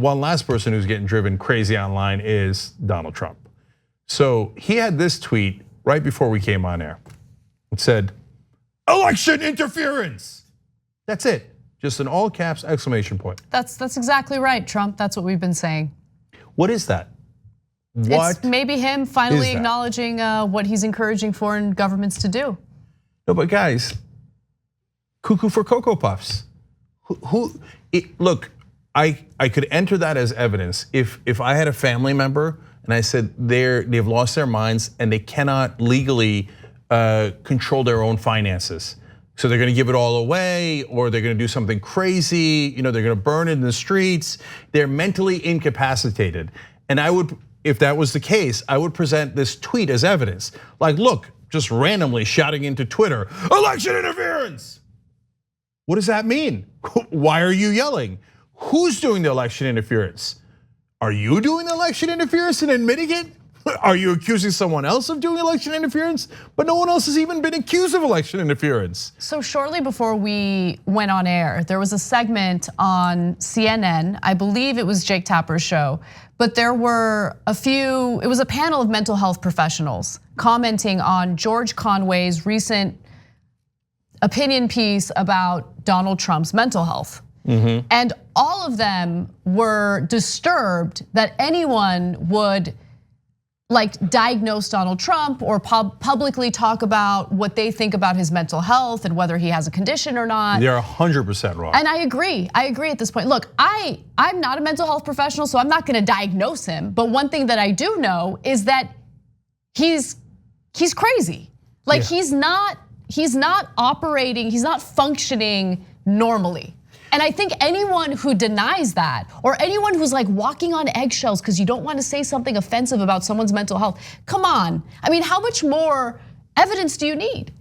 one last person who's getting driven crazy online is Donald Trump. So he had this tweet right before we came on air. It said, "Election interference." That's it. Just an all caps exclamation point. That's exactly right, Trump. That's what we've been saying. What is that? It's maybe him finally acknowledging what he's encouraging foreign governments to do. No, but guys, cuckoo for Cocoa Puffs. Look, I could enter that as evidence if I had a family member and I said they've lost their minds and they cannot legally control their own finances. So they're gonna give it all away, or they're gonna do something crazy, they're gonna burn it in the streets. They're mentally incapacitated. And I would, if that was the case, I would present this tweet as evidence. Like, look, just randomly shouting into Twitter, "Election interference." What does that mean? Why are you yelling? Who's doing the election interference? Are you doing the election interference and admitting it? Are you accusing someone else of doing election interference? But no one else has even been accused of election interference. So shortly before we went on air, there was a segment on CNN, I believe it was Jake Tapper's show, but there were it was a panel of mental health professionals commenting on George Conway's recent opinion piece about Donald Trump's mental health. And all of them were disturbed that anyone would diagnose Donald Trump or publicly talk about what they think about his mental health and whether he has a condition or not. They're 100% wrong. And I agree at this point. Look, I'm not a mental health professional, so I'm not gonna diagnose him. But one thing that I do know is that he's crazy. He's not operating, he's not functioning normally. And I think anyone who denies that, or anyone who's walking on eggshells because you don't want to say something offensive about someone's mental health, come on. I mean, how much more evidence do you need?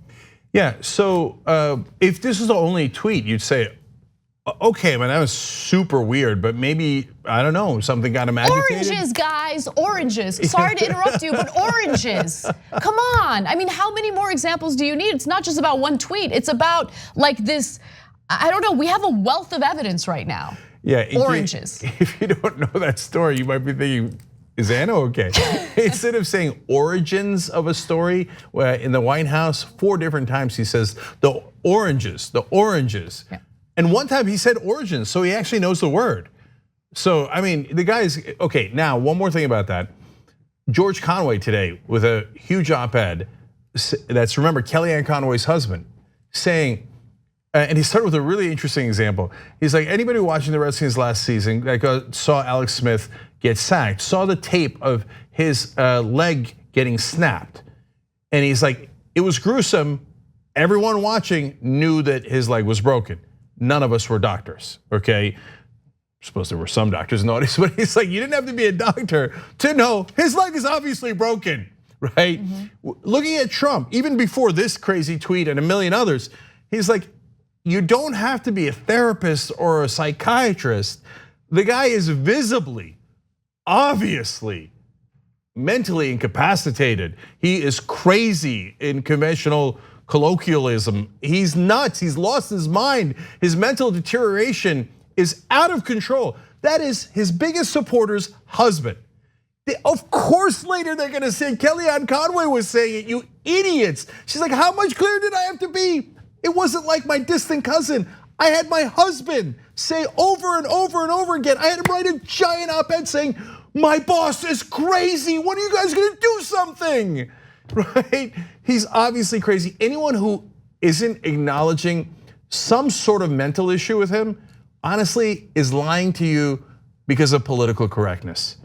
Yeah, so if this is the only tweet, you'd say, okay, man, that was super weird, but maybe, I don't know, something got him agitated. Oranges, guys, oranges. Sorry to interrupt you, but oranges. Come on, I mean, how many more examples do you need? It's not just about one tweet, it's about this, I don't know, we have a wealth of evidence right now. Yeah, oranges. If you don't know that story, you might be thinking, is Anna okay? Instead of saying origins of a story, in the White House, 4 different times he says, the oranges. Yeah. And one time he said origins, so he actually knows the word. So, I mean, the guy is, okay, now one more thing about that. George Conway today with a huge op-ed, that's, remember, Kellyanne Conway's husband, saying, and he started with a really interesting example. He's like, anybody watching the Redskins last season, saw Alex Smith get sacked, saw the tape of his leg getting snapped. And he's like, it was gruesome. Everyone watching knew that his leg was broken. None of us were doctors, okay? I suppose there were some doctors in the audience, but he's like, you didn't have to be a doctor to know his leg is obviously broken, right? Looking at Trump, even before this crazy tweet and a million others, he's like, you don't have to be a therapist or a psychiatrist. The guy is visibly, obviously, mentally incapacitated. He is crazy in conventional colloquialism. He's nuts, he's lost his mind. His mental deterioration is out of control. That is his biggest supporter's husband. Of course later they're gonna say Kellyanne Conway was saying it, you idiots. She's like, how much clearer did I have to be? It wasn't like my distant cousin. I had my husband say over and over and over again. I had him write a giant op-ed saying, my boss is crazy. When are you guys gonna do something? Right? He's obviously crazy. Anyone who isn't acknowledging some sort of mental issue with him, honestly, is lying to you because of political correctness.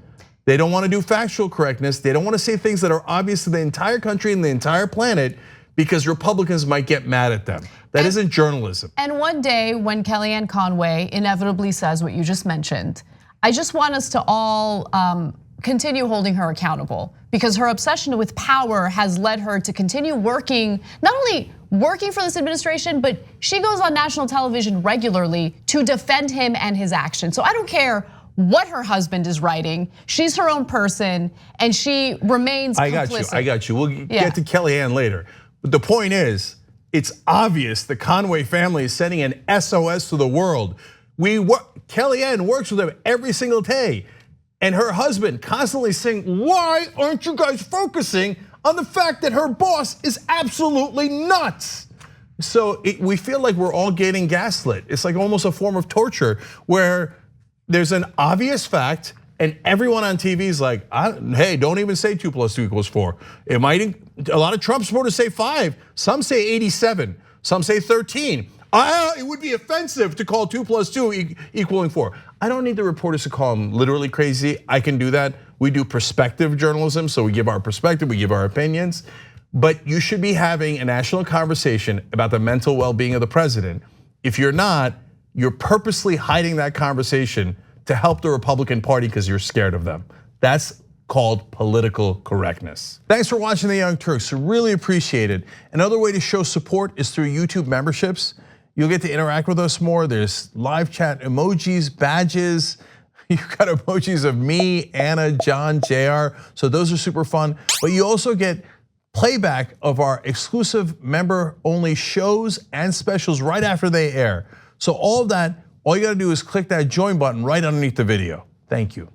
They don't want to do factual correctness. They don't want to say things that are obvious to the entire country and the entire planet, because Republicans might get mad at them. That isn't journalism. And one day when Kellyanne Conway inevitably says what you just mentioned, I just want us to all continue holding her accountable, because her obsession with power has led her to continue working, not only working for this administration, but she goes on national television regularly to defend him and his actions. So I don't care what her husband is writing. She's her own person and she remains complicit. I got you. We'll get to Kellyanne later. But the point is, it's obvious the Conway family is sending an SOS to the world. Kellyanne works with him every single day. And her husband constantly saying, why aren't you guys focusing on the fact that her boss is absolutely nuts? So we feel like we're all getting gaslit. It's like almost a form of torture where there's an obvious fact and everyone on TV is like, hey, don't even say 2 + 2 = 4. A lot of Trump supporters say 5, some say 87, some say 13. It would be offensive to call 2 + 2 equaling 4. I don't need the reporters to call them literally crazy. I can do that. We do perspective journalism, so we give our perspective, we give our opinions. But you should be having a national conversation about the mental well-being of the president. If you're not, you're purposely hiding that conversation to help the Republican Party because you're scared of them. That's called political correctness. Thanks for watching The Young Turks, really appreciate it. Another way to show support is through YouTube memberships. You'll get to interact with us more. There's live chat emojis, badges. You've got emojis of me, Anna, John, JR. So those are super fun. But you also get playback of our exclusive member-only shows and specials right after they air. So all of that, all you gotta do is click that join button right underneath the video. Thank you.